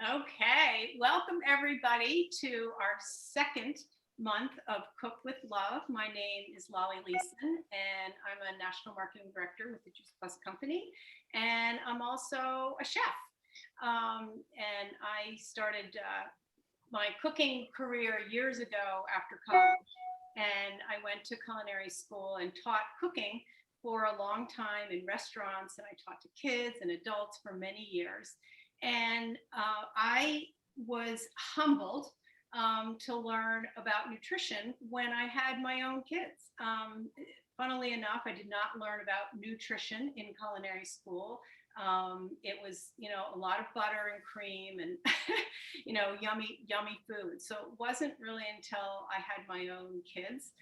Okay, welcome everybody to our second month of Cook with Love. My name is Lolli and I'm a national marketing director with the Juice Plus company, and I'm also a chef. And I started my cooking career years ago after college, and I went to culinary school and taught cooking for a long time in restaurants, and I taught to kids and adults for many years. And I was humbled to learn about nutrition when I had my own kids. Funnily enough, I did not learn about nutrition in culinary school. It was, a lot of butter and cream and, yummy food. So it wasn't really until I had my own kids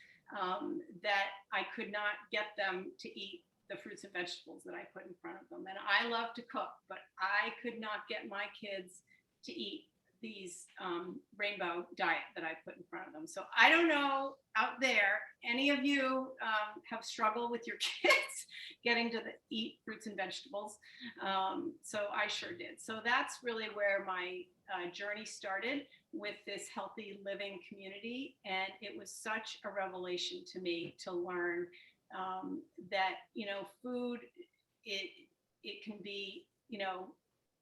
that I could not get them to eat the fruits and vegetables that I put in front of them. And I love to cook, but I could not get my kids to eat these rainbow diet that I put in front of them. So I don't know out there, any of you have struggled with your kids getting to eat fruits and vegetables. So I sure did. So that's really where my journey started with this healthy living community. And it was such a revelation to me to learn that, food, it can be,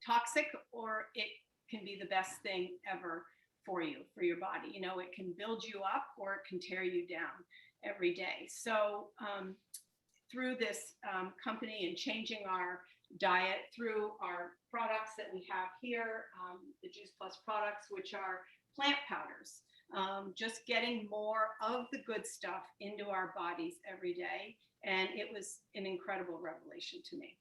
toxic, or it can be the best thing ever for you, for your body. It can build you up or it can tear you down every day. So through this company and changing our diet, through our products that we have here, the Juice Plus products, which are plant powders, just getting more of the good stuff into our bodies every day. And it was an incredible revelation to me.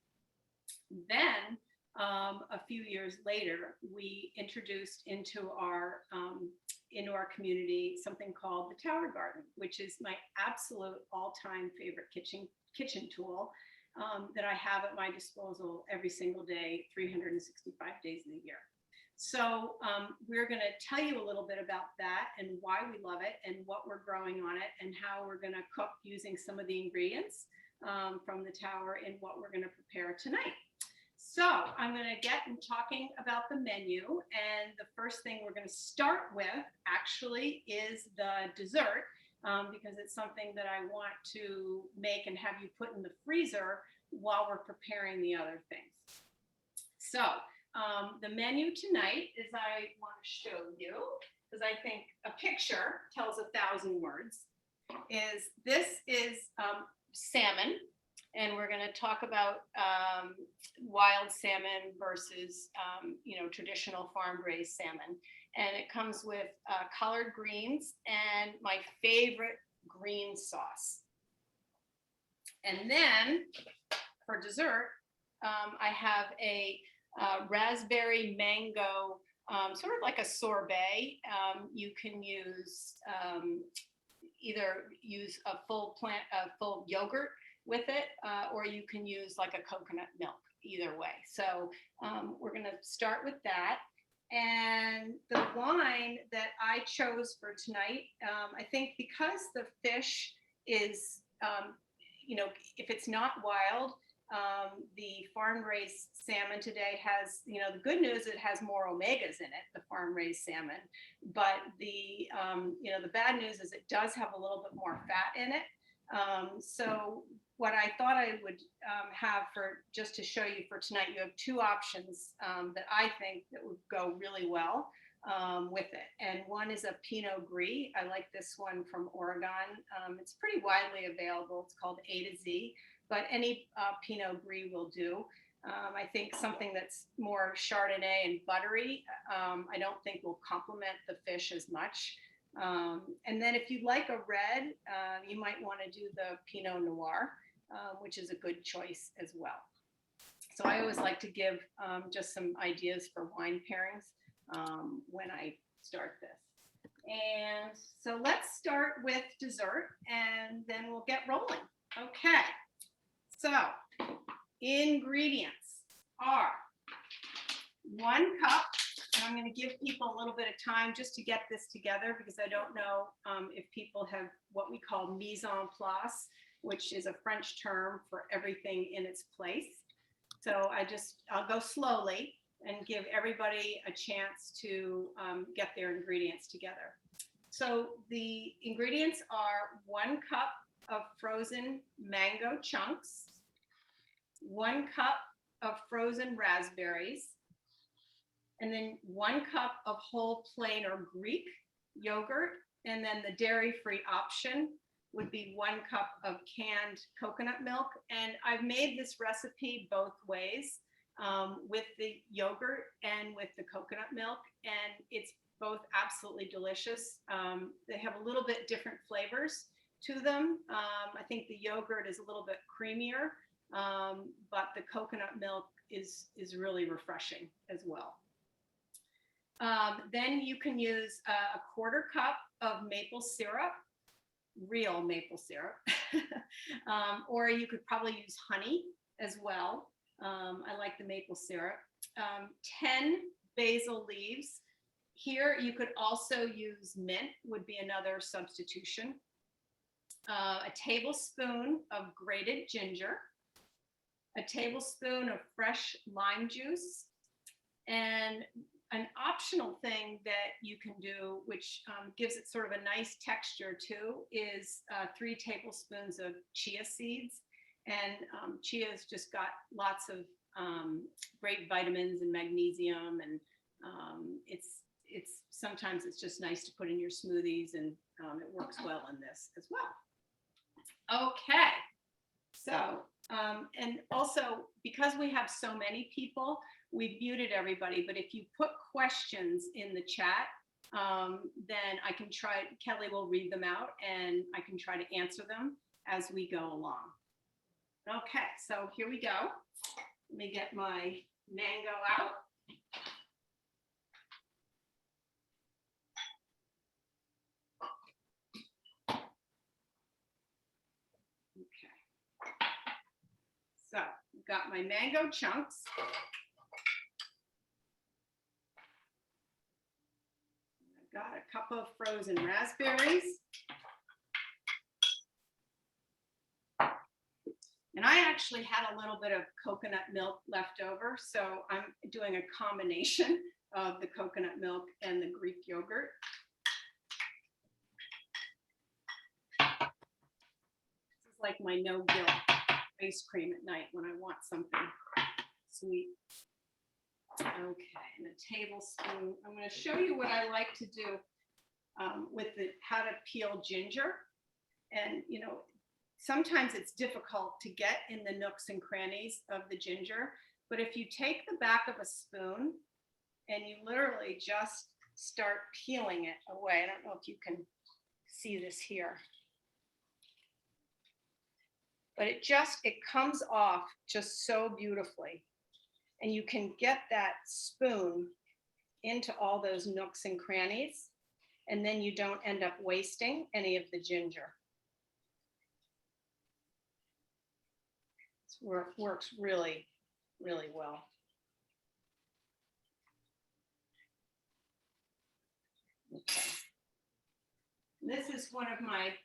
Then a few years later, we introduced into our community something called the Tower Garden, which is my absolute all-time favorite kitchen tool that I have at my disposal every single day, 365 days of the year. So we're going to tell you a little bit about that and why we love it and what we're growing on it and how we're going to cook using some of the ingredients from the Tower and what we're going to prepare tonight. So I'm going to get talking about the menu, and the first thing we're going to start with actually is the dessert, because it's something that I want to make and have you put in the freezer while we're preparing the other things. So the menu tonight is, I want to show you, because I think a picture tells 1,000 words, this is salmon. And we're going to talk about wild salmon versus, traditional farm-raised salmon. And it comes with collard greens and my favorite green sauce. And then for dessert, I have a raspberry mango, sort of like a sorbet. You can use either use a full yogurt with it, or you can use like a coconut milk, either way. So we're going to start with that. And the wine that I chose for tonight, I think because the fish is, if it's not wild, the farm-raised salmon today has, the good news, it has more omegas in it, the farm-raised salmon. But the bad news is it does have a little bit more fat in it. So what I thought I would have just to show you for tonight, you have two options that I think that would go really well with it. And one is a Pinot Gris. I like this one from Oregon. It's pretty widely available. It's called A to Z, but any Pinot Gris will do. I think something that's more Chardonnay and buttery, I don't think will complement the fish as much. And then if you like a red, you might want to do the Pinot Noir, which is a good choice as well. So I always like to give just some ideas for wine pairings when I start this. And so let's start with dessert, and then we'll get rolling. Okay, so ingredients are 1 cup. And I'm going to give people a little bit of time just to get this together, because I don't know if people have what we call mise en place, which is a French term for everything in its place. So I'll go slowly and give everybody a chance to get their ingredients together. So the ingredients are 1 cup of frozen mango chunks, 1 cup of frozen raspberries, and then 1 cup of whole plain or Greek yogurt, and then the dairy-free option would be 1 cup of canned coconut milk. And I've made this recipe both ways, with the yogurt and with the coconut milk, and it's both absolutely delicious. They have a little bit different flavors to them. I think the yogurt is a little bit creamier, but the coconut milk is really refreshing as well. Then you can use a 1/4 cup of maple syrup, real maple syrup, or you could probably use honey as well. I like the maple syrup. 10 basil leaves. Here you could also use mint, would be another substitution. A tablespoon of grated ginger, a tablespoon of fresh lime juice, and an optional thing that you can do, which gives it sort of a nice texture too, is 3 tablespoons of chia seeds. And chia has just got lots of great vitamins and magnesium, and sometimes it's just nice to put in your smoothies, and it works well in this as well. Okay, so and also because we have so many people, we've muted everybody, but if you put questions in the chat, then I can try, Kelly will read them out and I can try to answer them as we go along. Okay, so here we go. Let me get my mango out. Okay. So I've got my mango chunks. I've got a cup of frozen raspberries. And I actually had a little bit of coconut milk left over, so I'm doing a combination of the coconut milk and the Greek yogurt. This is like my no-guilt ice cream at night when I want something sweet. Okay, and a tablespoon. I'm going to show you what I like to do with how to peel ginger. And, you know, sometimes it's difficult to get in the nooks and crannies of the ginger, but if you take the back of a spoon and you literally just start peeling it away, I don't know if you can see this here, but it comes off just so beautifully. And you can get that spoon into all those nooks and crannies, and then you don't end up wasting any of the ginger. Works really, really well. Okay. This is one of my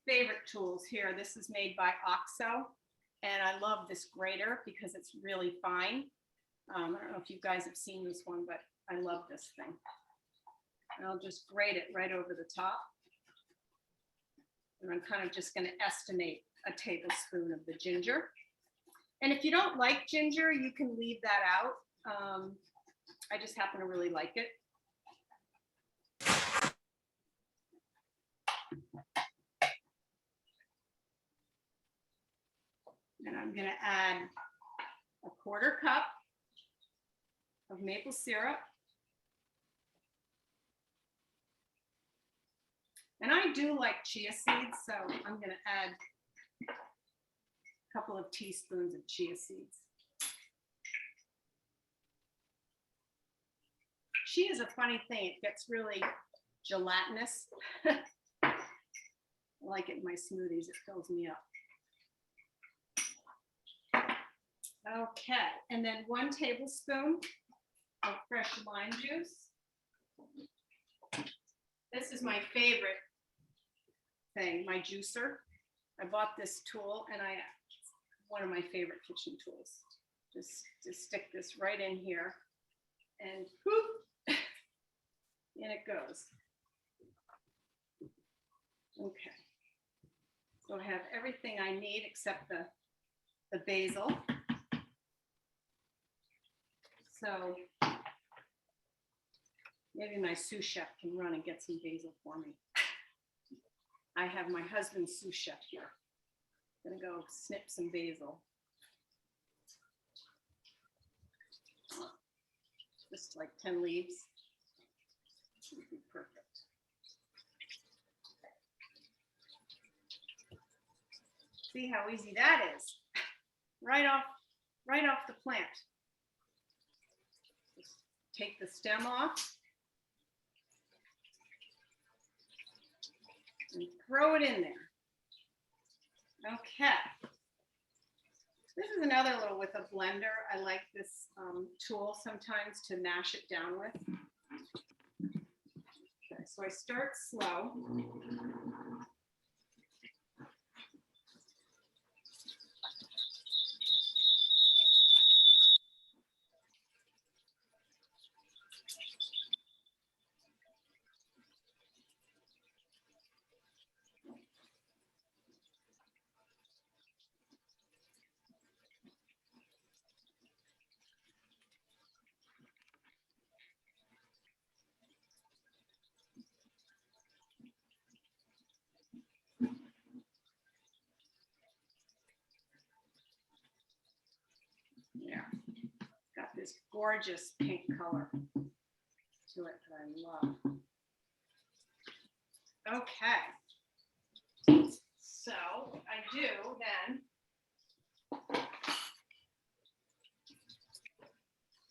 favorite tools here. This is made by OXO, and I love this grater because it's really fine. I don't know if you guys have seen this one, but I love this thing. And I'll just grate it right over the top. And I'm kind of just going to estimate a tablespoon of the ginger. And if you don't like ginger, you can leave that out. I just happen to really like it. And I'm going to add a 1/4 cup of maple syrup. And I do like chia seeds, so I'm going to add a couple of teaspoons of chia seeds. Chia is a funny thing. It gets really gelatinous. I like it in my smoothies. It fills me up. Okay, and then 1 tablespoon of fresh lime juice. This is my favorite thing, my juicer. I bought this tool, and it's one of my favorite kitchen tools. just to stick this right in here, and whoop, in it goes. Okay, so I have everything I need except the basil. So maybe my sous chef can run and get some basil for me. I have my husband's sous chef here. I'm gonna go snip some basil. Just like 10 leaves. Would be perfect. See how easy that is? Right off the plant. Just take the stem off and throw it in there. Okay. This is another little with a blender. I like this tool sometimes to mash it down with. Okay, so I start slow. Yeah, got this gorgeous pink color to it that I love. Okay, so what I do then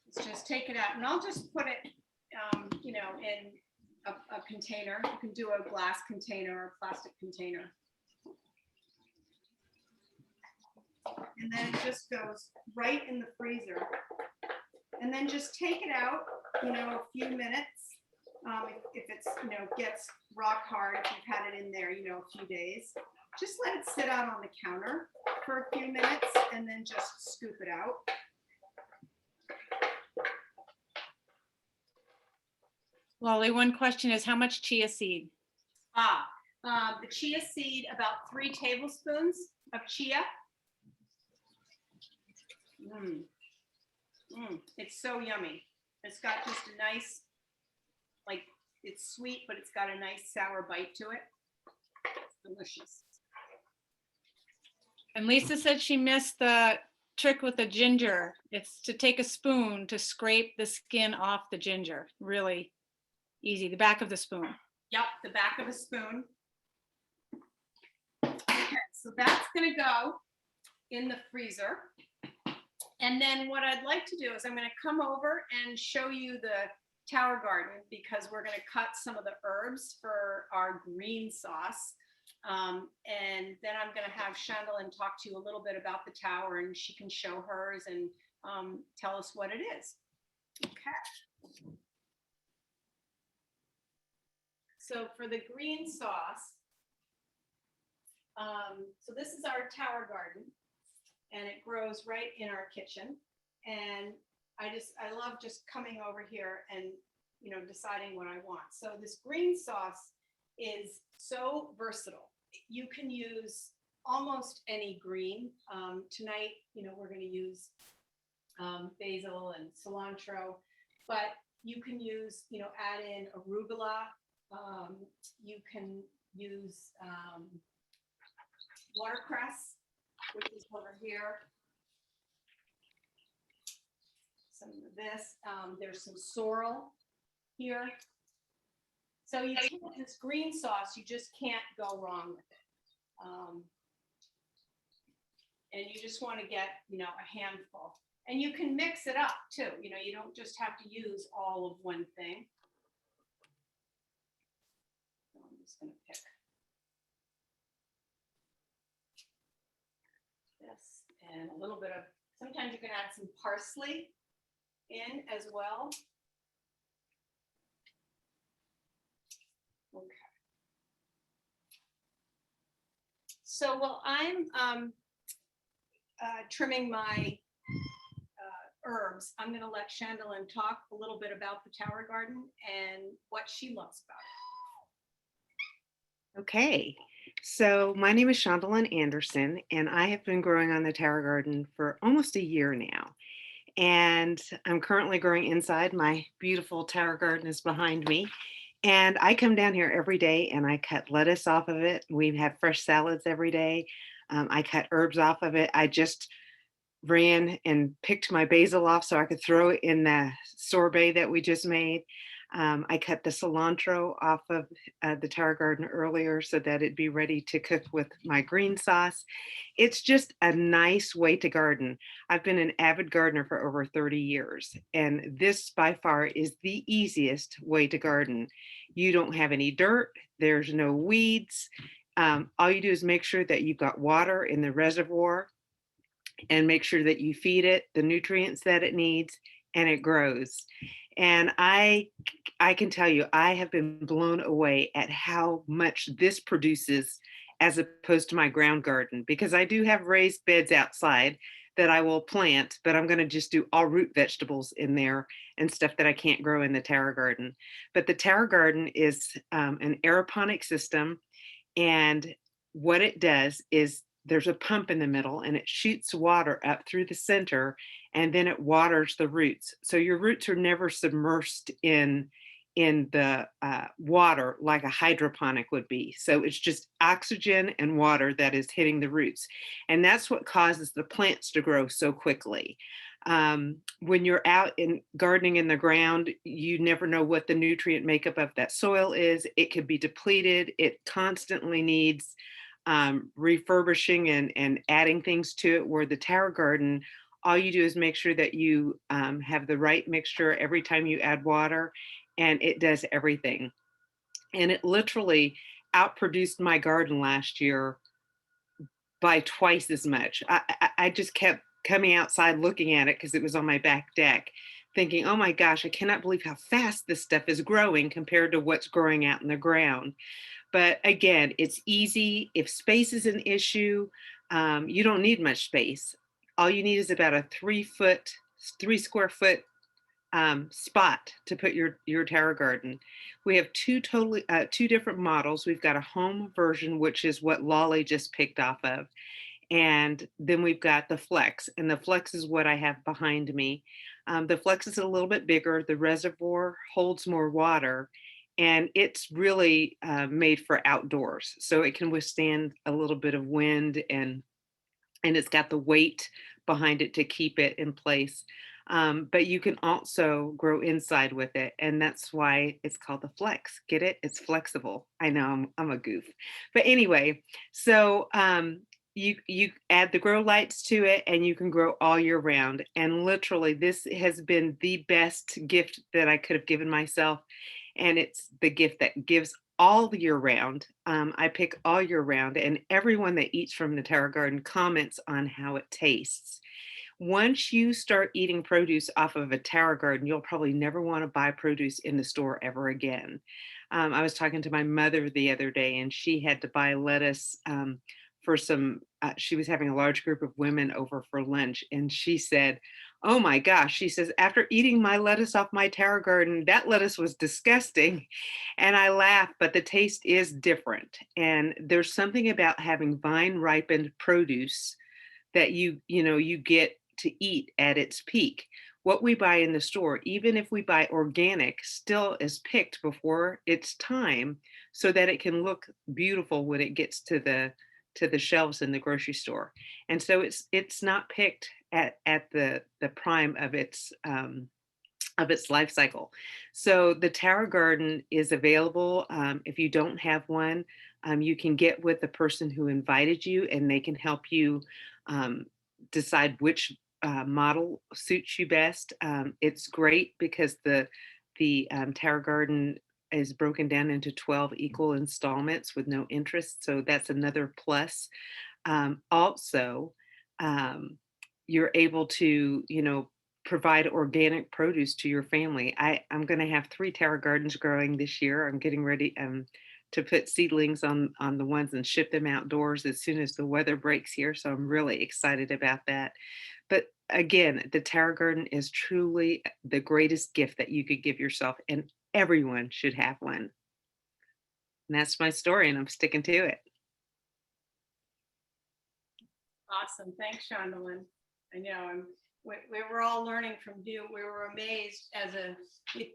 is just take it out, and I'll just put it, you know, in a container. You can do a glass container or a plastic container. And then it just goes right in the freezer. And then just take it out, you know, a few minutes. If it's, you know, gets rock hard, if you've had it in there, you know, a few days, just let it sit out on the counter for a few minutes and then just scoop it out. Lolli, one question is how much chia seed? The chia seed, about 3 tablespoons of chia. It's so yummy. It's got just a nice, like, it's sweet, but it's got a nice sour bite to it. It's delicious. And Lisa said she missed the trick with the ginger. It's to take a spoon to scrape the skin off the ginger. Really easy, the back of the spoon. Yep, the back of a spoon. Okay, so that's gonna go in the freezer. And then what I'd like to do is I'm gonna come over and show you the tower garden, because we're gonna cut some of the herbs for our green sauce. And then I'm gonna have Chandelier talk to you a little bit about the tower, and she can show hers and tell us what it is. Okay. So for the green sauce, so this is our tower garden, and it grows right in our kitchen. And I love just coming over here and, you know, deciding what I want. So this green sauce is so versatile. You can use almost any green. Tonight, you know, we're going to use basil and cilantro, but you can use, you know, add in arugula. You can use watercress, which is over here. Some of this. There's some sorrel here. So you take this green sauce, you just can't go wrong with it. And you just want to get, you know, a handful. And you can mix it up too. You know, you don't just have to use all of one thing. So I'm just going to pick this and a little bit of, sometimes you can add some parsley in as well. Okay. So while I'm trimming my herbs, I'm going to let Chandelier talk a little bit about the tower garden and what she loves about it. Okay, so my name is Shondelyn Anderson, and I have been growing on the Tower Garden for almost a year now. And I'm currently growing inside. My beautiful Tower Garden is behind me. And I come down here every day and I cut lettuce off of it. We have fresh salads every day. I cut herbs off of it. I just ran and picked my basil off so I could throw it in the sorbet that we just made. I cut the cilantro off of the Tower Garden earlier so that it'd be ready to cook with my green sauce. It's just a nice way to garden. I've been an avid gardener for over 30 years, and this by far is the easiest way to garden. You don't have any dirt, there's no weeds. All you do is make sure that you've got water in the reservoir and make sure that you feed it the nutrients that it needs and it grows. And I can tell you, I have been blown away at how much this produces as opposed to my ground garden, because I do have raised beds outside that I will plant, but I'm going to just do all root vegetables in there and stuff that I can't grow in the Tower Garden. But the Tower Garden is an aeroponic system, and what it does is there's a pump in the middle and it shoots water up through the center, and then it waters the roots. So your roots are never submersed in the water like a hydroponic would be. So it's just oxygen and water that is hitting the roots. And that's what causes the plants to grow so quickly. When you're out in gardening in the ground, you never know what the nutrient makeup of that soil is. It could be depleted. It constantly needs refurbishing and adding things to it. Where the Tower Garden, all you do is make sure that you have the right mixture every time you add water, and it does everything. And it literally outproduced my garden last year by twice as much. I just kept coming outside looking at it because it was on my back deck, thinking, oh my gosh, I cannot believe how fast this stuff is growing compared to what's growing out in the ground. But again, it's easy. If space is an issue, you don't need much space. All you need is about a 3 square foot spot to put your Tower Garden. We have two different models. We've got a home version, which is what Lolli just picked off of. And then we've got the Flex, and the Flex is what I have behind me. The Flex is a little bit bigger. The reservoir holds more water, and it's really made for outdoors. So it can withstand a little bit of wind, and it's got the weight behind it to keep it in place. But you can also grow inside with it, and that's why it's called the Flex. Get it? It's flexible. I know I'm a goof, but anyway. So you add the grow lights to it, and you can grow all year round. And literally, this has been the best gift that I could have given myself, and it's the gift that gives all year round. I pick all year round, and everyone that eats from the Tower Garden comments on how it tastes. Once you start eating produce off of a Tower Garden, you'll probably never want to buy produce in the store ever again. I was talking to my mother the other day, and she had to buy lettuce for she was having a large group of women over for lunch. And she said, oh my gosh, she says, after eating my lettuce off my Tower Garden, that lettuce was disgusting. And I laughed, but the taste is different. And there's something about having vine ripened produce that you get to eat at its peak. What we buy in the store, even if we buy organic, still is picked before its time so that it can look beautiful when it gets to the shelves in the grocery store. And so it's not picked at the prime of its life cycle. So the Tower Garden is available. If you don't have one, you can get with the person who invited you, and they can help you decide which model suits you best. It's great because the Tower Garden is broken down into 12 equal installments with no interest. So that's another plus. Also, you're able to, provide organic produce to your family. I'm going to have 3 Tower Gardens growing this year. I'm getting ready. to put seedlings on the ones and ship them outdoors as soon as the weather breaks here. So I'm really excited about that. But again, the Tower Garden is truly the greatest gift that you could give yourself, and everyone should have one. And that's my story, and I'm sticking to it. Awesome. Thanks, Shondaland. I know we were all learning from you. We were amazed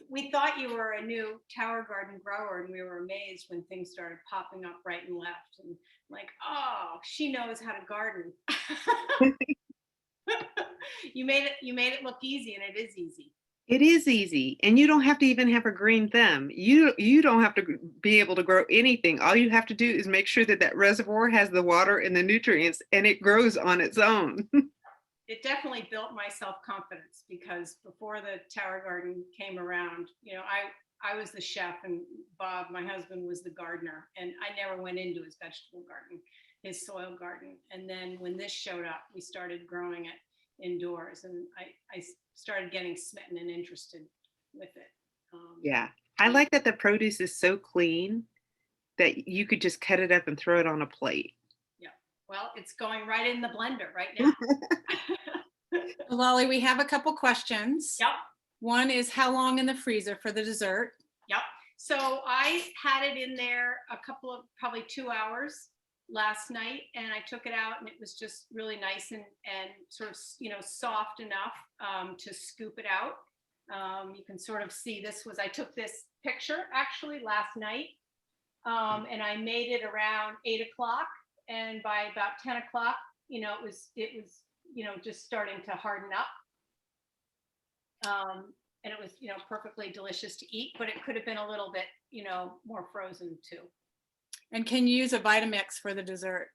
we thought you were a new Tower Garden grower, and we were amazed when things started popping up right and left, and like, oh, she knows how to garden. You made it look easy, and it is easy. It is easy, and you don't have to even have a green thumb. You don't have to be able to grow anything. All you have to do is make sure that that reservoir has the water and the nutrients, and it grows on its own. It definitely built my self-confidence, because before the Tower Garden came around, I was the chef, and Bob, my husband, was the gardener, and I never went into his vegetable garden, his soil garden. And then when this showed up, we started growing it indoors, and I started getting smitten and interested with it. Yeah. I like that the produce is so clean that you could just cut it up and throw it on a plate. Yeah. Well, it's going right in the blender right now. Lolli, we have a couple questions. Yep. One is how long in the freezer for the dessert? Yep. So I had it in there probably 2 hours last night, and I took it out, and it was just really nice and sort of, soft enough to scoop it out. You can sort of see I took this picture actually last night, and I made it around 8 o'clock, and by about 10 o'clock, it was just starting to harden up. And it was, perfectly delicious to eat, but it could have been a little bit, more frozen too. And can you use a Vitamix for the dessert?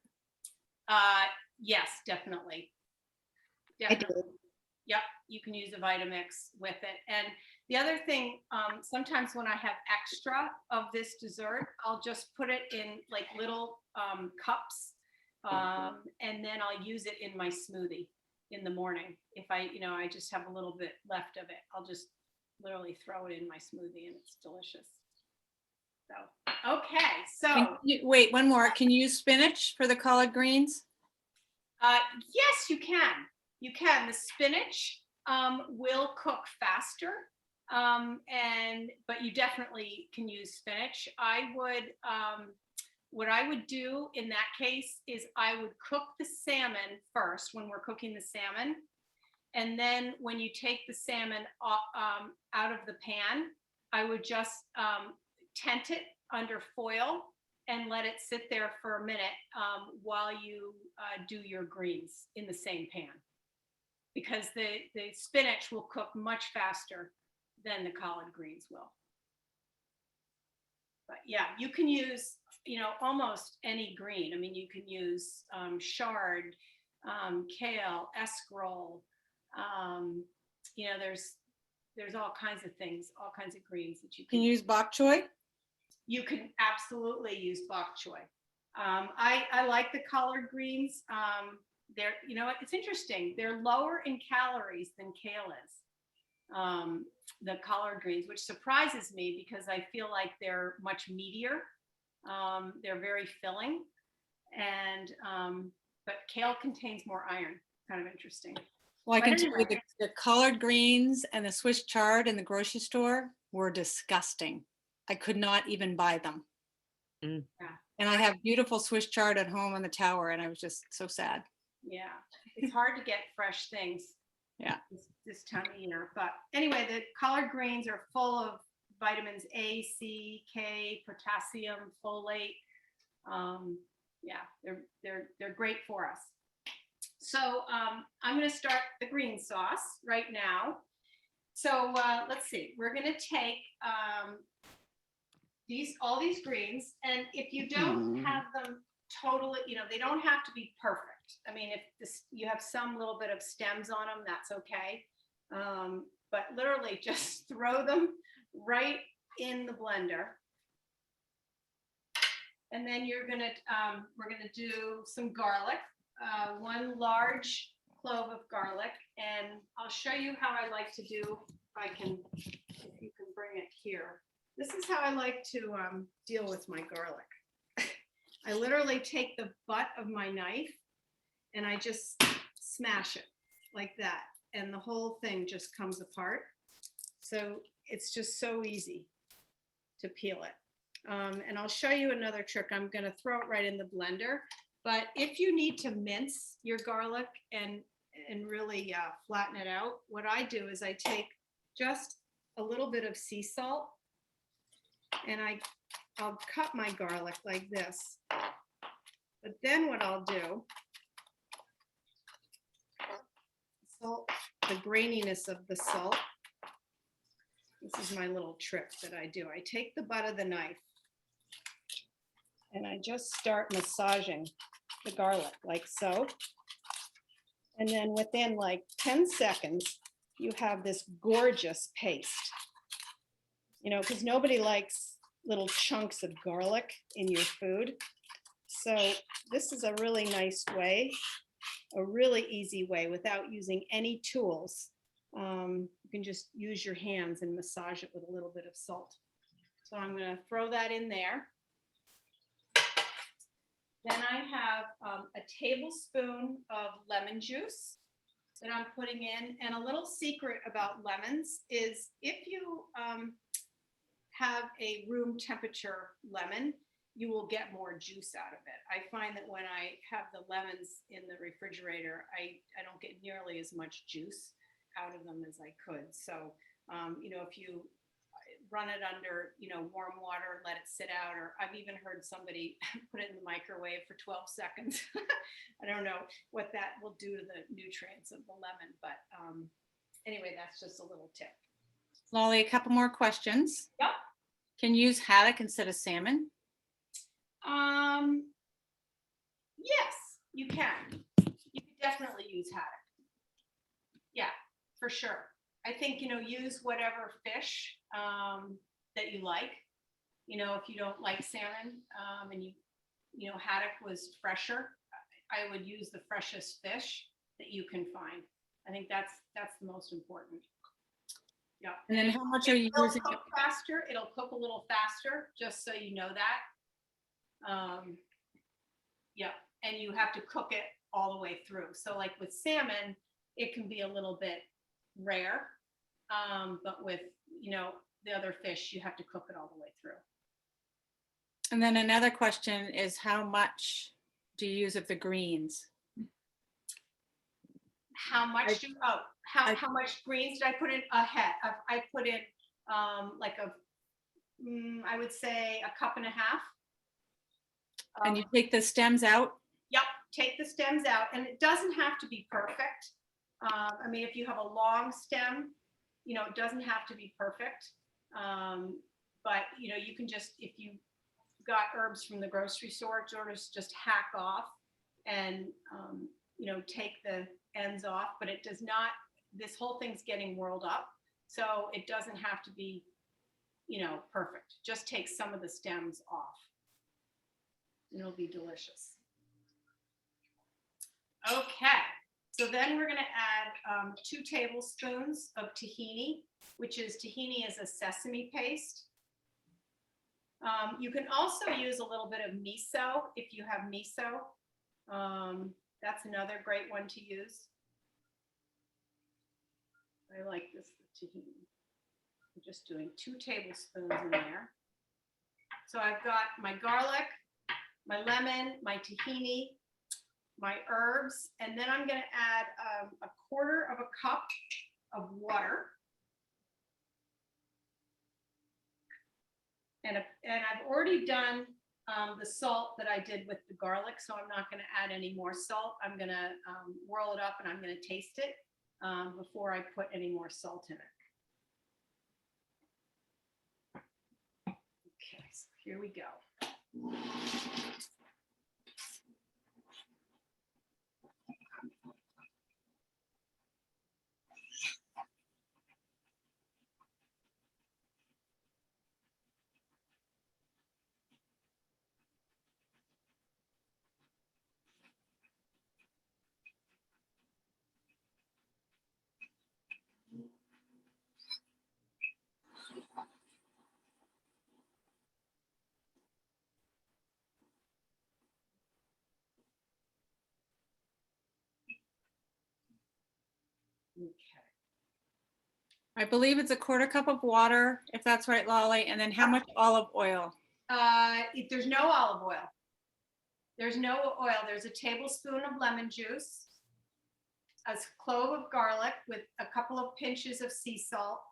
Yes, definitely. I did. Yep, you can use a Vitamix with it. And the other thing, sometimes when I have extra of this dessert, I'll just put it in like little cups, and then I'll use it in my smoothie in the morning. If I just have a little bit left of it, I'll just literally throw it in my smoothie, and it's delicious. So, okay, so. Wait, one more. Can you use spinach for the collard greens? Yes, you can. You can. The spinach will cook faster, but you definitely can use spinach. What I would do in that case is I would cook the salmon first when we're cooking the salmon. And then when you take the salmon out of the pan, I would just tent it under foil and let it sit there for a minute while you do your greens in the same pan. Because the spinach will cook much faster than the collard greens will. But yeah, you can use, almost any green. I mean, you can use chard, kale, escarole. There's all kinds of things, all kinds of greens that you can use bok choy. You can absolutely use bok choy. I like the collard greens. They're, it's interesting. They're lower in calories than kale is. The collard greens, which surprises me because I feel like they're much meatier. They're very filling, but kale contains more iron. Kind of interesting. Well, I can tell you the collard greens and the Swiss chard in the grocery store were disgusting. I could not even buy them. Mm. Yeah. And I have beautiful Swiss chard at home on the tower, and I was just so sad. Yeah, it's hard to get fresh things. Yeah. This time of year. But anyway, the collard greens are full of vitamins A, C, K, potassium, folate. Yeah, they're great for us. So I'm going to start the green sauce right now. So let's see. We're going to take all these greens, and if you don't have them totally, they don't have to be perfect. I mean, if you have some little bit of stems on them, that's okay. But literally just throw them right in the blender. And then we're gonna do some garlic, 1 large clove of garlic, and I'll show you how I like to do. If you can bring it here. This is how I like to deal with my garlic. I literally take the butt of my knife and I just smash it like that. And the whole thing just comes apart. So it's just so easy to peel it. And I'll show you another trick. I'm going to throw it right in the blender. But if you need to mince your garlic and really flatten it out, what I do is I take just a little bit of sea salt and I'll cut my garlic like this. But then what I'll do, salt, the graininess of the salt. This is my little trick that I do. I take the butt of the knife and I just start massaging the garlic like so. And then within like 10 seconds, you have this gorgeous paste. You know, because nobody likes little chunks of garlic in your food. So this is a really nice way, a really easy way without using any tools. You can just use your hands and massage it with a little bit of salt. So I'm going to throw that in there. Then I have a tablespoon of lemon juice that I'm putting in. And a little secret about lemons is if you have a room temperature lemon, you will get more juice out of it. I find that when I have the lemons in the refrigerator, I don't get nearly as much juice out of them as I could. So, you know, if you run it under, you know, warm water, let it sit out, or I've even heard somebody put it in the microwave for 12 seconds. I don't know what that will do to the nutrients of the lemon, but anyway, that's just a little tip. Lolli, a couple more questions. Yep. Can you use haddock instead of salmon? Yes, you can. You could definitely use haddock. Yeah, for sure. I think, you know, use whatever fish that you like. You know, if you don't like salmon and you know, haddock was fresher, I would use the freshest fish that you can find. I think that's the most important. Yeah. And then how much are you It'll using? cook faster. It'll cook a little faster, just so you know that. Yeah, and you have to cook it all the way through. So like with salmon, it can be a little bit rare, but with, you know, the other fish, you have to cook it all the way through. And then another question is, how much do you use of the greens? How much how much greens did I put in? A head. I put in like I would say a cup and a half. And you take the stems out? Yep, take the stems out, and it doesn't have to be perfect. I mean, if you have a long stem, you know, it doesn't have to be perfect. But you know, you can just, if you got herbs from the grocery store, just hack off and you know, take the ends off. But it does not. This whole thing's getting whirled up, so it doesn't have to be, you know, perfect. Just take some of the stems off. It'll be delicious. Okay, so then we're going to add 2 tablespoons of tahini, which is a sesame paste. You can also use a little bit of miso if you have miso. That's another great one to use. I like this tahini. I'm just doing 2 tablespoons in there. So I've got my garlic, my lemon, my tahini, my herbs, and then I'm going to add a 1/4 cup of water. And I've already done the salt that I did with the garlic, so I'm not going to add any more salt. I'm going to whirl it up and I'm going to taste it before I put any more salt in it. Okay, so here we go. Okay. I believe it's a 1/4 cup of water, if that's right, Lolly, and then how much olive oil? There's no olive oil. There's no oil. There's a tablespoon of lemon juice, a clove of garlic with a couple of pinches of sea salt,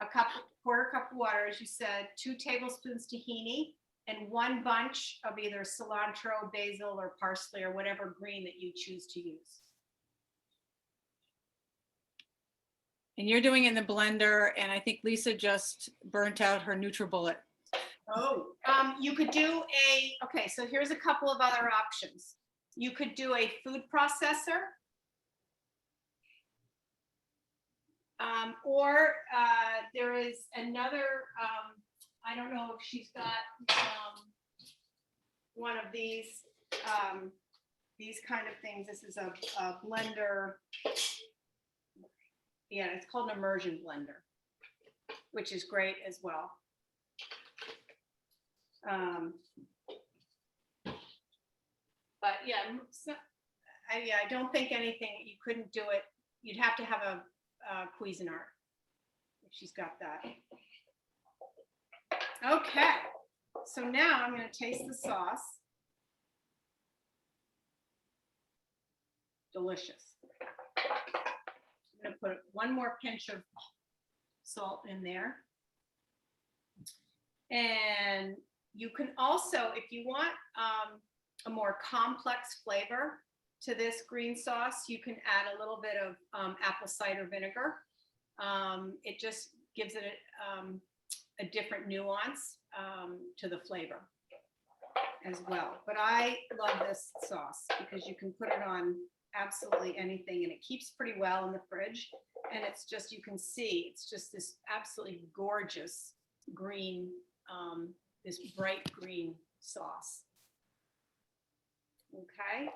a 1/4 cup of water, as you said, 2 tablespoons tahini, and 1 bunch of either cilantro, basil, or parsley, or whatever green that you choose to use. And you're doing it in the blender, and I think Lisa just burnt out her NutriBullet. Oh, you could do okay, so here's a couple of other options. You could do a food processor, or there is another, I don't know if she's got one of these kind of things. This is a blender. Yeah, it's called an immersion blender, which is great as well. But yeah, so, I don't think anything, you couldn't do it. You'd have to have a Cuisinart if she's got that. Okay, so now I'm going to taste the sauce. Delicious. I'm going to put 1 more pinch of salt in there. And you can also, if you want a more complex flavor to this green sauce, you can add a little bit of apple cider vinegar. It just gives it a different nuance to the flavor as well. But I love this sauce because you can put it on absolutely anything, and it keeps pretty well in the fridge. And it's just, you can see, it's just this absolutely gorgeous green, this bright green sauce. Okay,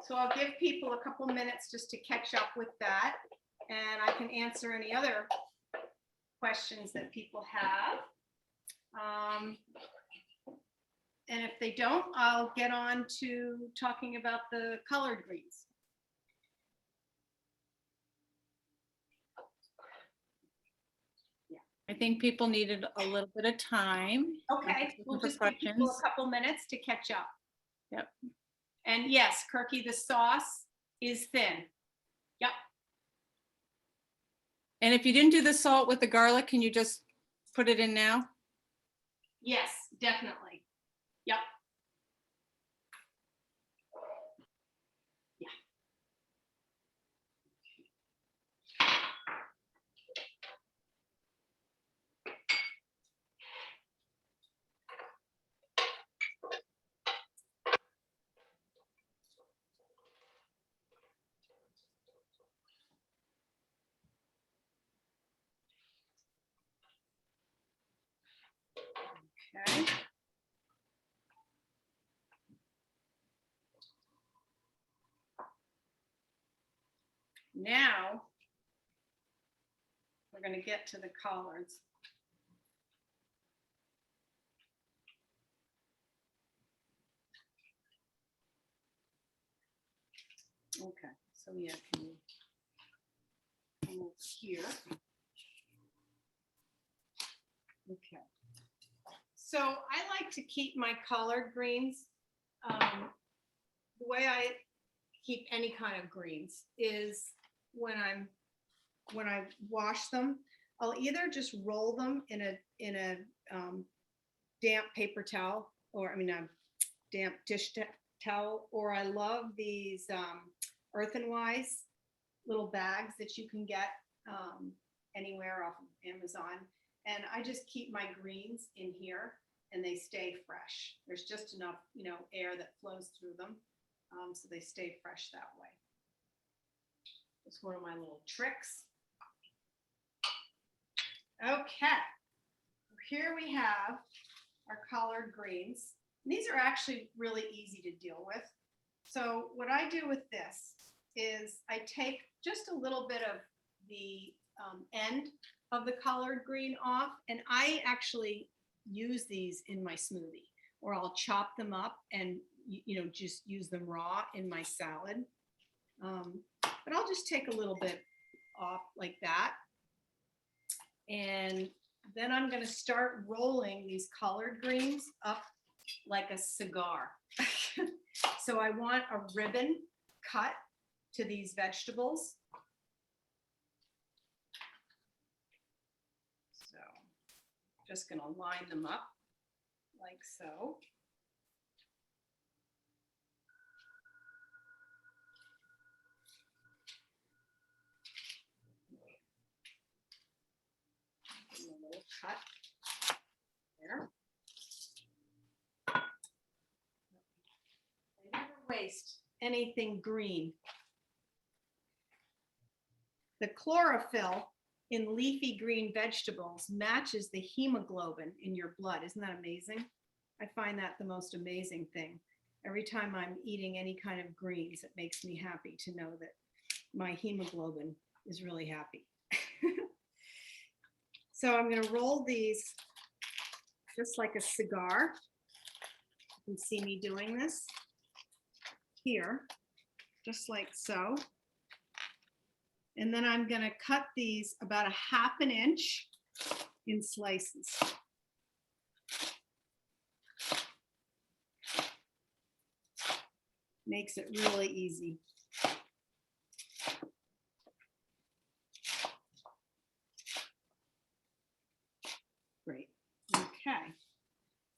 so I'll give people a couple minutes just to catch up with that, and I can answer any other questions that people have. And if they don't, I'll get on to talking about the colored greens. I think people needed a little bit of time. Okay, we'll For just give people questions. a couple minutes to catch up. Yep. And yes, Kirky, the sauce is thin. Yep. And if you didn't do the salt with the garlic, can you just put it in now? Yes, definitely. Yep. Yeah. Okay. Now we're going to get to the collards. Okay, so yeah, can you move here? Okay. So I like to keep my collard greens. The way I keep any kind of greens is when I wash them, I'll either just roll them in a damp paper towel, or a damp dish towel, or I love these Earthenwise little bags that you can get anywhere off of Amazon. And I just keep my greens in here and they stay fresh. There's just enough, air that flows through them. So they stay fresh that way. It's one of my little tricks. Okay, here we have our collard greens. And these are actually really easy to deal with. So what I do with this is I take just a little bit of the end of the collard green off, and I actually use these in my smoothie, or I'll chop them up and just use them raw in my salad. but I'll just take a little bit off like that. And then I'm going to start rolling these collard greens up like a cigar. So I want a ribbon cut to these vegetables. So just going to line them up like so. Give them a little cut there. I never waste anything green. The chlorophyll in leafy green vegetables matches the hemoglobin in your blood. Isn't that amazing? I find that the most amazing thing. Every time I'm eating any kind of greens, it makes me happy to know that my hemoglobin is really happy. So I'm going to roll these just like a cigar. You can see me doing this here, just like so. And then I'm going to cut these about 1/2 inch in slices. Makes it really easy. Great. Okay.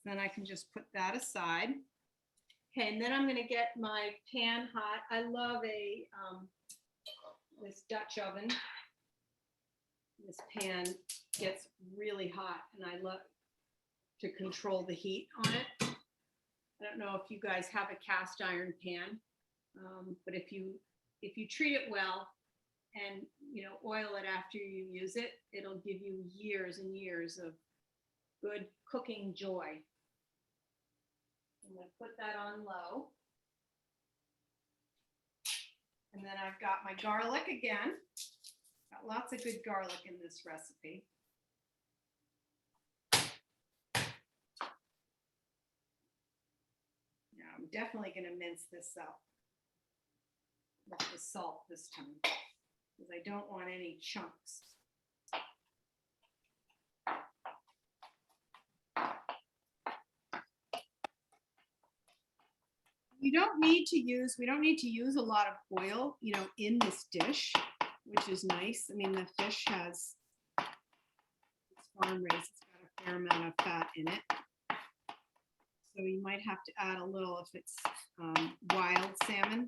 Then I can just put that aside. Okay, and then I'm going to get my pan hot. I love this Dutch oven. This pan gets really hot, and I love to control the heat on it. I don't know if you guys have a cast iron pan, but if you treat it well and oil it after you use it, it'll give you years and years of good cooking joy. I'm going to put that on low. And then I've got my garlic again. Got lots of good garlic in this recipe. Now I'm definitely going to mince this up with the salt this time, because I don't want any chunks. We don't need to use a lot of oil, in this dish, which is nice. I mean, the fish it's farm raised, it's got a fair amount of fat in it. So you might have to add a little if it's wild salmon.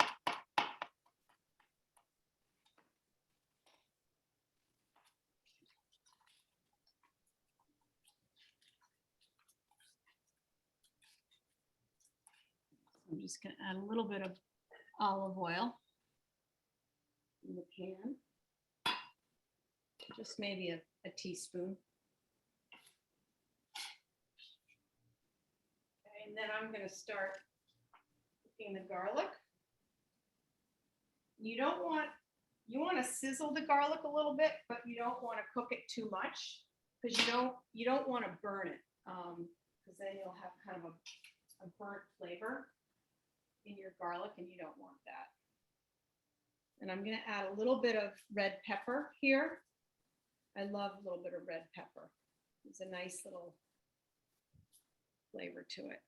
I'm just going to add a little bit of olive oil in the pan, just maybe a teaspoon. Okay, and then I'm going to start cooking the garlic. You want to sizzle the garlic a little bit, but you don't want to cook it too much, because you don't want to burn it, because then you'll have kind of a burnt flavor in your garlic, and you don't want that. And I'm going to add a little bit of red pepper here. I love a little bit of red pepper. It's a nice little flavor to it.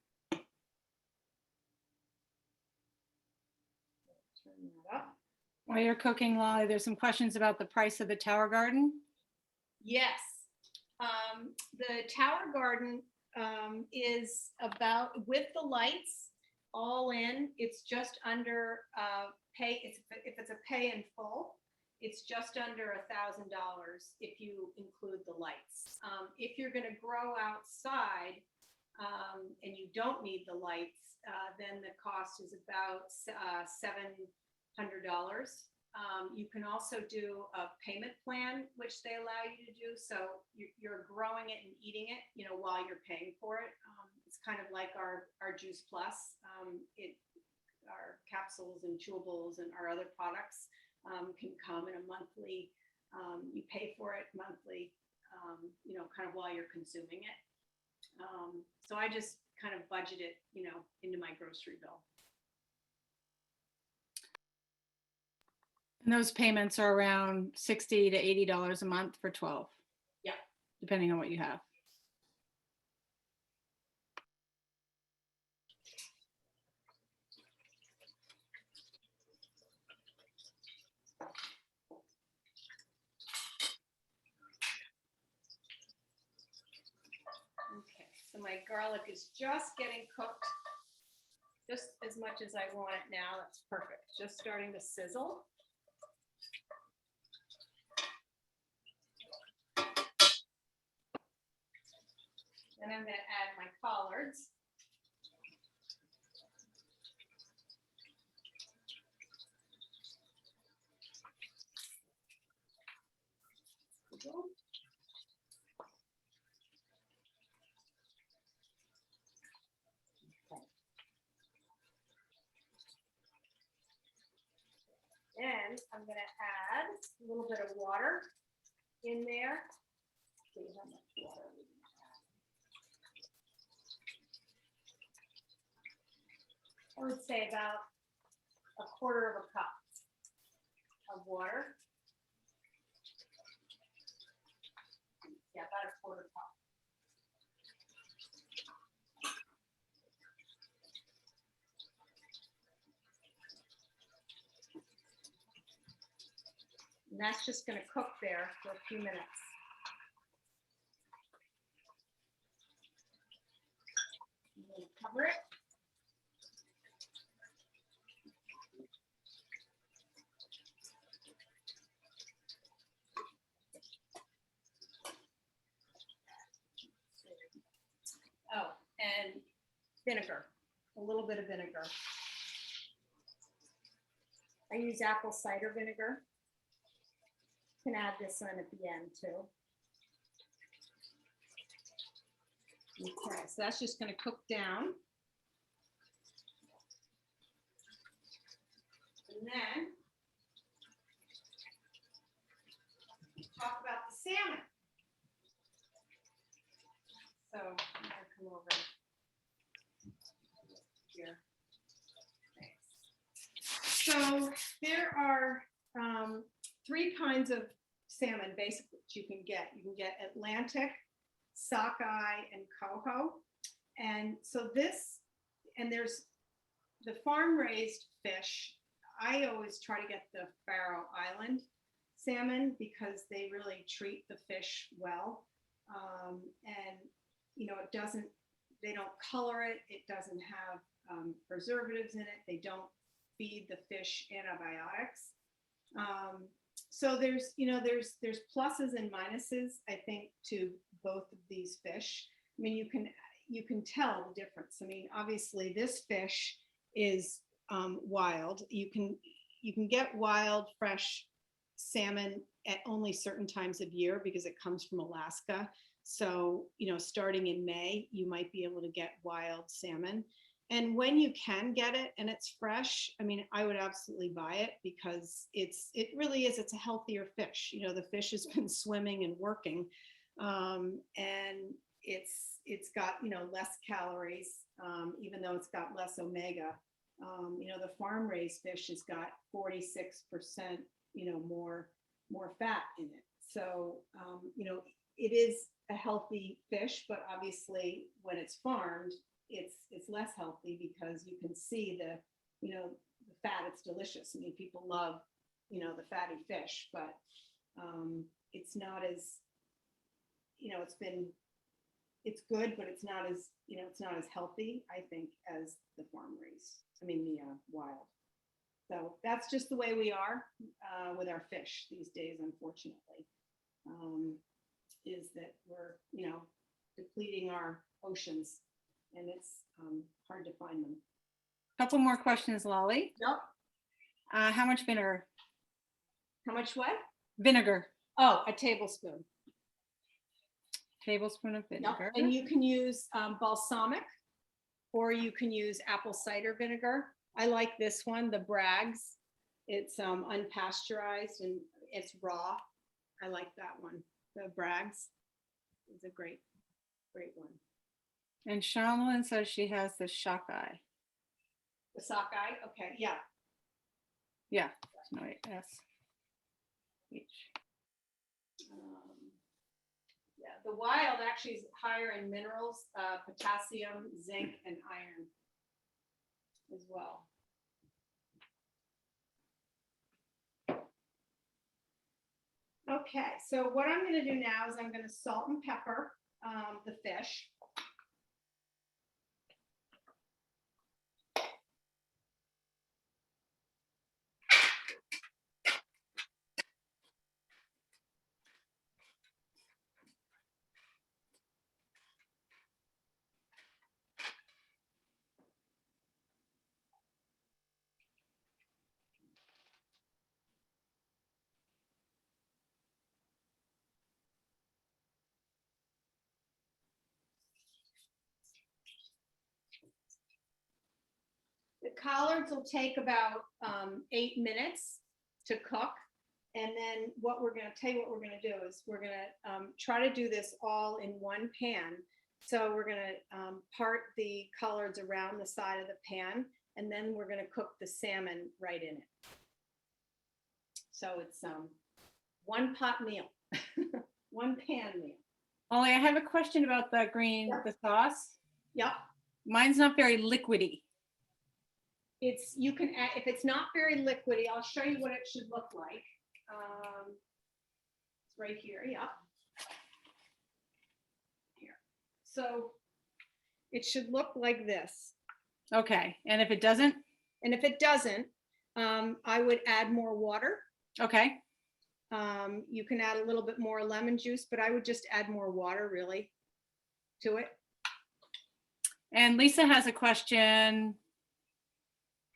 Turn that up. While you're cooking, Lolli, there's some questions about the price of the tower garden. Yes. The tower garden is about, with the lights all in, it's just under if it's a pay in full, it's just under $1,000 if you include the lights. If you're going to grow outside and you don't need the lights, then the cost is about $700. You can also do a payment plan, which they allow you to do. So you're growing it and eating it, while you're paying for it. It's kind of like our Juice Plus. Our capsules and chewables and our other products can come in a monthly. You pay for it monthly, kind of while you're consuming it. So I just kind of budget it, into my grocery bill. And those payments are around $60 to $80 a month for 12. Yeah. Depending on what you have. Okay, so my garlic is just getting cooked, just as much as I want it now. That's perfect. Just starting to sizzle. Then I'm going to add my collards. Then I'm going to add a little bit of water in there. See how much water we can add. I would say about a quarter of a cup of water. Yeah, about a quarter cup. And that's just going to cook there for a few minutes. I'm going to cover it. Oh, and vinegar, a little bit of vinegar. I use apple cider vinegar. Can add this one at the end too. Okay, so that's just going to cook down. And then talk about the salmon. So I'm going to come over here. Thanks. So there are 3 kinds of salmon basically that you can get. You can get Atlantic, sockeye, and coho. And so there's the farm raised fish. I always try to get the Faroe Island salmon because they really treat the fish well. And you know, they don't color it. It doesn't have preservatives in it. They don't feed the fish antibiotics. So there's pluses and minuses, I think, to both of these fish. I mean, you can tell the difference. I mean, obviously this fish is wild. You can get wild, fresh salmon at only certain times of year because it comes from Alaska. So, you know, starting in May, you might be able to get wild salmon. And when you can get it and it's fresh, I mean, I would absolutely buy it because it really is, it's a healthier fish. You know, the fish has been swimming and working, and it's got, you know, less calories, even though it's got less omega. You know, the farm raised fish has got 46%, you know, more fat in it. So, you know, it is a healthy fish, but obviously when it's farmed, it's less healthy because you can see the, you know, the fat. It's delicious. I mean, people love, you know, the fatty fish, but it's not as, you know, it's good, but it's not as, you know, it's not as healthy, I think, as the farm raised. I mean, the wild. So that's just the way we are with our fish these days, unfortunately, is that we're, you know, depleting our oceans, and it's hard to find them. Couple more questions, Lolli. Yep. How much vinegar? How much what? Vinegar. Oh, a tablespoon. Tablespoon of vinegar. Yep. And you can use balsamic, or you can use apple cider vinegar. I like this one, the Bragg's. It's unpasteurized and it's raw. I like that one. The Bragg's is a great one. And Shamlin says she has the sockeye. The sockeye, okay, yeah. Yeah. No, yes. Yeah, the wild actually is higher in minerals, potassium, zinc, and iron as well. Okay, so what I'm going to do now is I'm going to salt and pepper the fish. The collards will take about 8 minutes to cook. And then what we're going to tell you what we're going to do is we're going to try to do this all in one pan. So we're going to part the collards around the side of the pan, and then we're going to cook the salmon right in it. So it's one pot meal, one pan meal. Ollie, I have a question about the green, the sauce. Yep. Mine's not very liquidy. It's, you can add, if it's not very liquidy, I'll show you what it should look like. It's right here, yeah. Here. So it should look like this. Okay, and if it doesn't? And if it doesn't, I would add more water. Okay. You can add a little bit more lemon juice, but I would just add more water really to it. And Lisa has a question.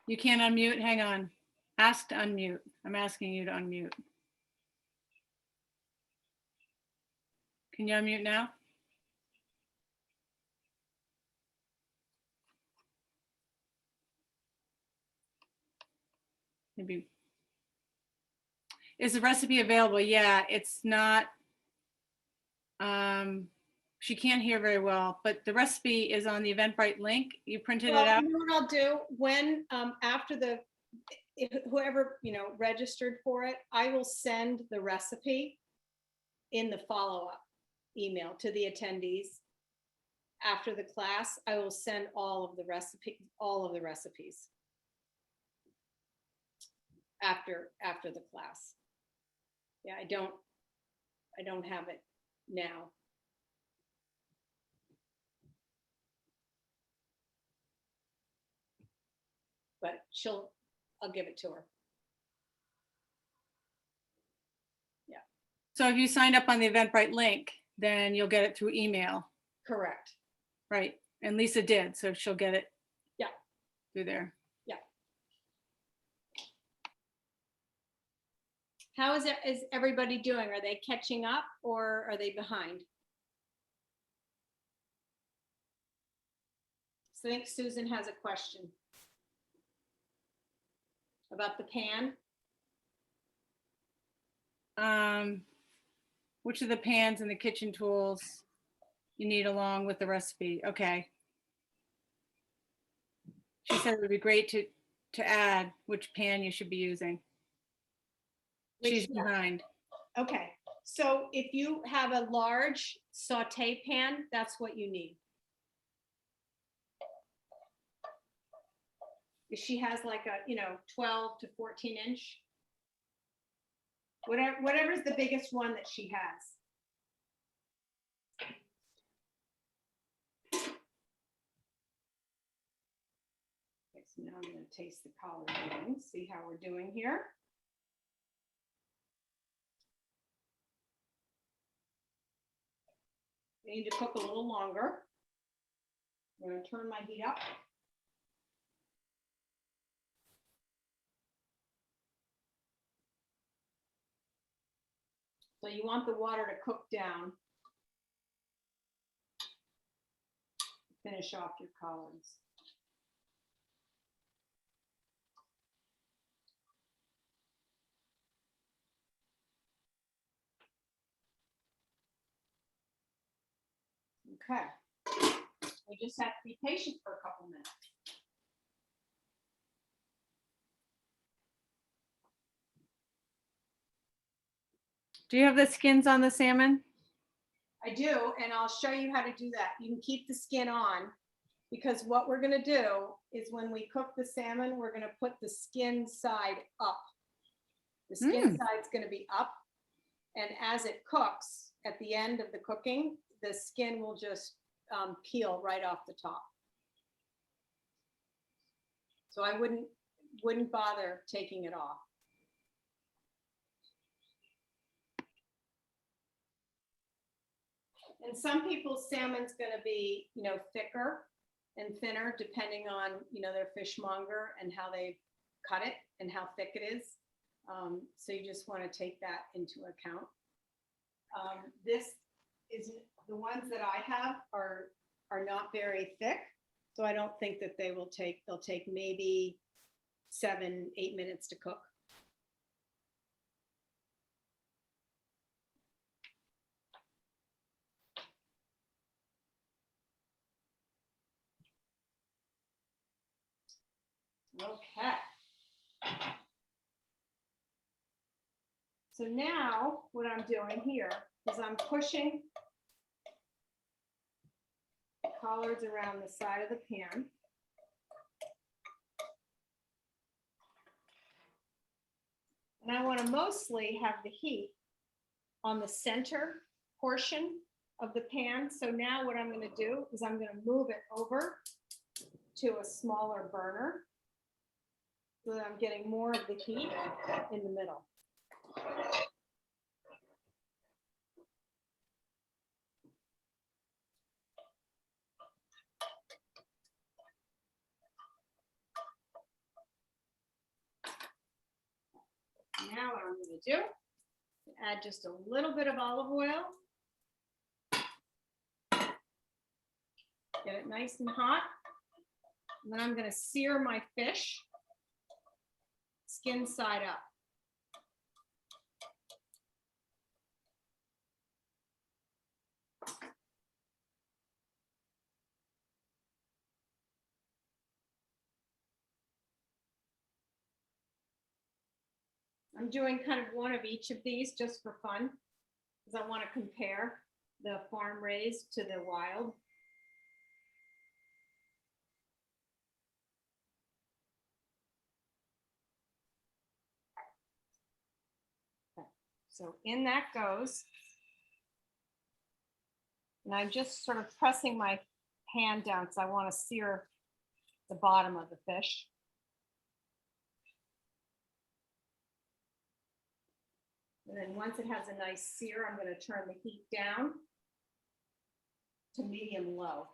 You can't unmute, hang on. Ask to unmute. I'm asking you to unmute. Can you unmute now? Maybe. Is the recipe available? Yeah, it's not. She can't hear very well, but the recipe is on the Eventbrite link. You printed it out? You know what I'll do? When, after the, whoever, registered for it, I will send the recipe in the follow-up email to the attendees. After the class, I will send all of the recipes after the class. Yeah, I don't have it now. But I'll give it to her. Yeah. So if you signed up on the Eventbrite link, then you'll get it through email. Correct. Right. And Lisa did, so she'll get it. Yeah. Through there. Yeah. How is everybody doing? Are they catching up or are they behind? So I think Susan has a question about the pan. Which of the pans and the kitchen tools you need along with the recipe? Okay. She said it would be great to add which pan you should be using. She's behind. Okay, so if you have a large saute pan, that's what you need. If she has like a, 12 to 14 inch, whatever's the biggest one that she has. Okay, so now I'm going to taste the collard greens, see how we're doing here. They need to cook a little longer. I'm going to turn my heat up. So you want the water to cook down. Finish off your collards. Okay. We just have to be patient for a couple minutes. Do you have the skins on the salmon? I do, and I'll show you how to do that. You can keep the skin on because what we're gonna do is when we cook the salmon, we're gonna put the skin side up. The skin side's gonna be up, and as it cooks, at the end of the cooking, the skin will just peel right off the top. So I wouldn't bother taking it off. And some people's salmon's gonna be, you know, thicker and thinner depending on, you know, their fishmonger and how they cut it and how thick it is. So you just want to take that into account. This is the ones that I have are not very thick, so I don't think that they'll take maybe 7-8 minutes to cook. Okay. So now what I'm doing here is I'm pushing the collards around the side of the pan. And I want to mostly have the heat on the center portion of the pan. So now what I'm going to do is I'm going to move it over to a smaller burner so that I'm getting more of the heat in the middle. Now what I'm going to do, add just a little bit of olive oil. Get it nice and hot. And then I'm going to sear my fish skin side up. I'm doing kind of one of each of these just for fun, because I want to compare the farm raised to the wild. Okay. So in that goes. And I'm just sort of pressing my hand down because I want to sear the bottom of the fish. And then once it has a nice sear, I'm going to turn the heat down to medium low.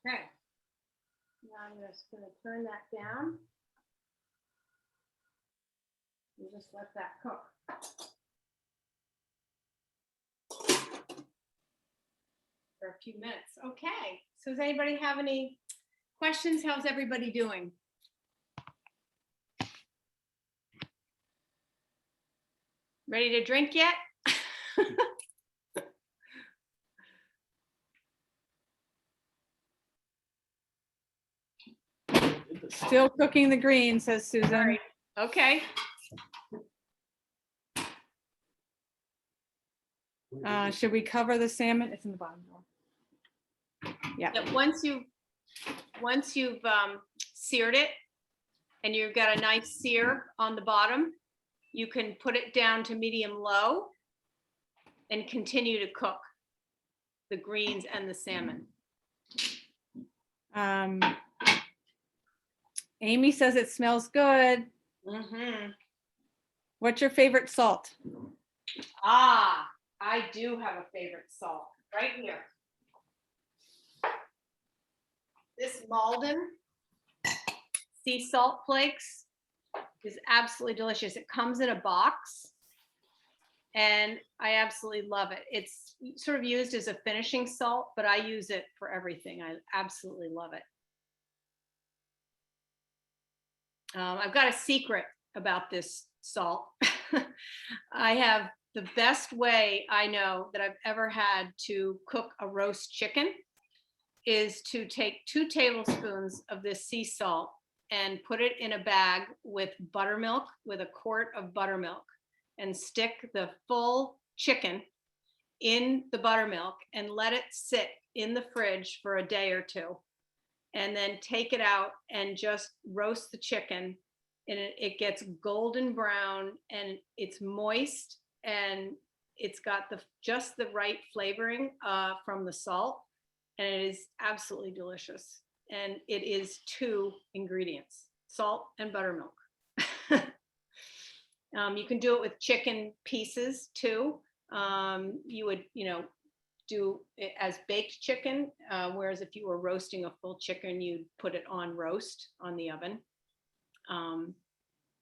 Okay. Now I'm just going to turn that down and just let that cook. For a few minutes. Okay. So does anybody have any questions? How's everybody doing? Ready to drink yet? Still cooking the greens, says Susan. All right. Okay. Should we cover the salmon? It's in the bottom drawer. Yeah. Yeah, once you've seared it and you've got a nice sear on the bottom, you can put it down to medium low and continue to cook. the greens and the salmon. Amy says it smells good. Mm-hmm. What's your favorite salt? Ah, I do have a favorite salt right here. This Malden sea salt flakes is absolutely delicious. It comes in a box and I absolutely love it. It's sort of used as a finishing salt, but I use it for everything. I absolutely love it. I've got a secret about this salt. I have the best way I know that I've ever had to cook a roast chicken is to take 2 tablespoons of this sea salt and put it in a bag with buttermilk, with a quart of buttermilk, and stick the full chicken in the buttermilk and let it sit in the fridge for a day or 2. And then take it out and just roast the chicken. And it gets golden brown and it's moist and it's got just the right flavoring from the salt. And it is absolutely delicious. And it is 2 ingredients, salt and buttermilk. You can do it with chicken pieces too. You would, do it as baked chicken, whereas if you were roasting a full chicken, you'd put it on roast on the oven.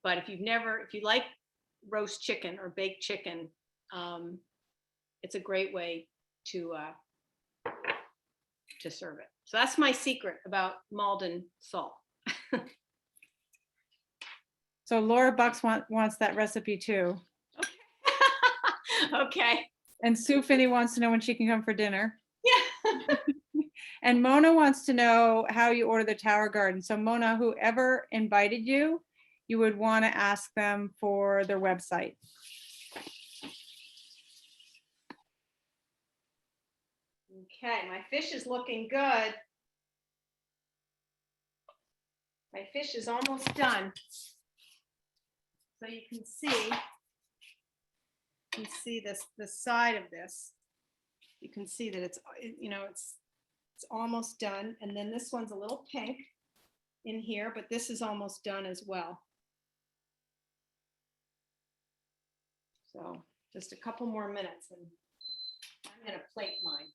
But if you like roast chicken or baked chicken, it's a great way to serve it. So that's my secret about Malden salt. So Laura Bucks wants that recipe too. Okay. And Sue Finney wants to know when she can come for dinner. Yeah. And Mona wants to know how you order the Tower Garden. So Mona, whoever invited you, you would want to ask them for their website. Okay, my fish is looking good. My fish is almost done. So you can see this, the side of this. You can see that it's almost done. And then this one's a little pink in here, but this is almost done as well. So just a couple more minutes and I'm gonna plate mine.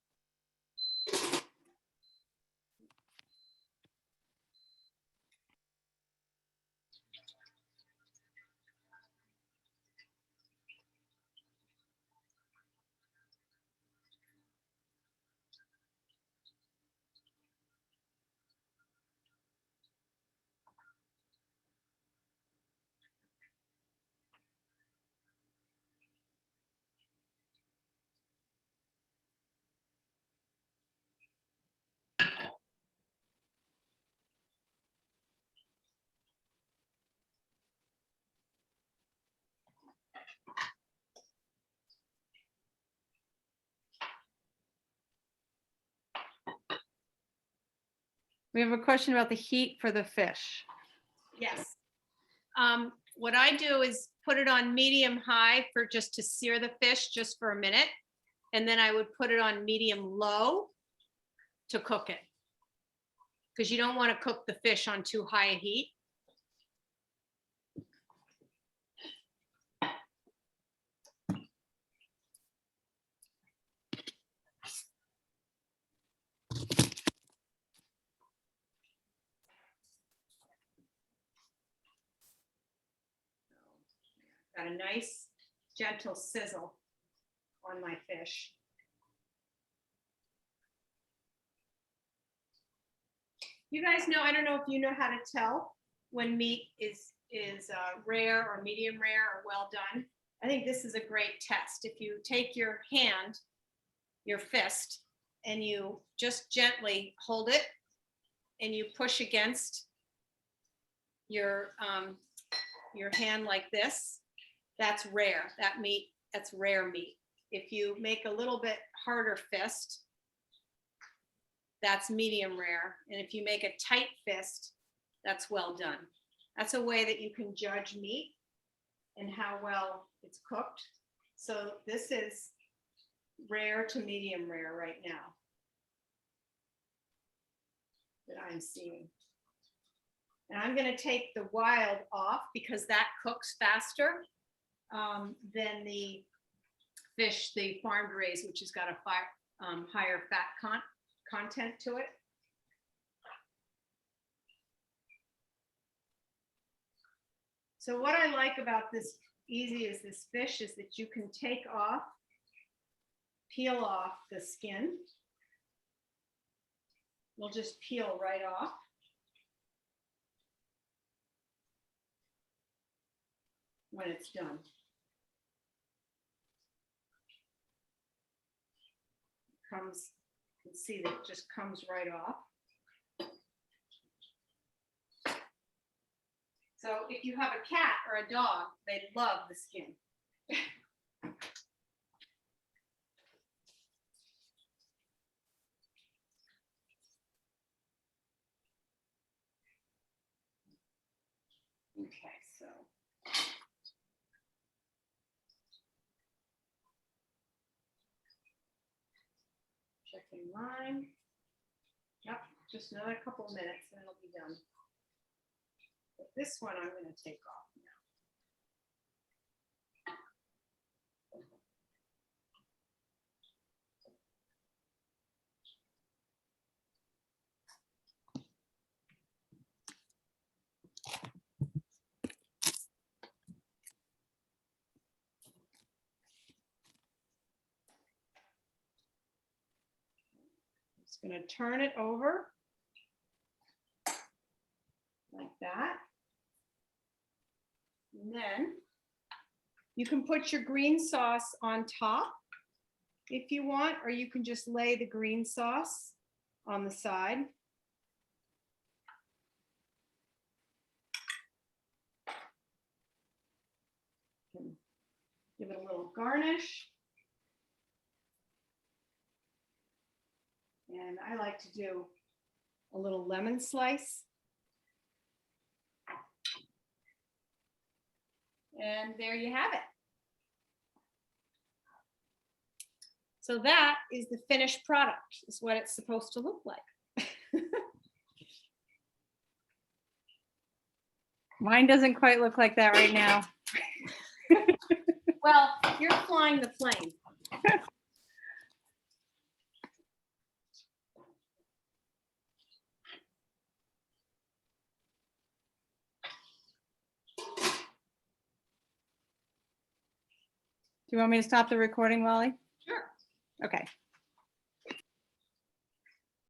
We have a question about the heat for the fish. Yes. What I do is put it on medium high for just to sear the fish just for a minute. And then I would put it on medium low to cook it. Because you don't want to cook the fish on too high a heat. Got a nice gentle sizzle on my fish. You guys know, I don't know if you know how to tell when meat is rare or medium rare or well done. I think this is a great test. If you take your hand, your fist, and you just gently hold it and you push against your hand like this, that's rare. That's rare meat. If you make a little bit harder fist, that's medium rare. And if you make a tight fist, that's well done. That's a way that you can judge meat and how well it's cooked. So this is rare to medium rare right now that I'm seeing. And I'm going to take the wild off because that cooks faster than the fish, the farmed raised, which has got a higher fat content to it. So what I like about this easy is this fish is that you can take off, peel off the skin. We'll just peel right off. When it's done. Comes, you can see that it just comes right off. So if you have a cat or a dog, they love the skin. Okay, so. Checking line. Yep, just another couple minutes and it'll be done. But this one I'm going to take off now. Just going to turn it over like that. And then you can put your green sauce on top if you want, or you can just lay the green sauce on the side. Give it a little garnish. And I like to do a little lemon slice. And there you have it. So that is the finished product, is what it's supposed to look like. Mine doesn't quite look like that right now. Well, you're flying the plane. Do you want me to stop the recording, Lolli? Sure. Okay.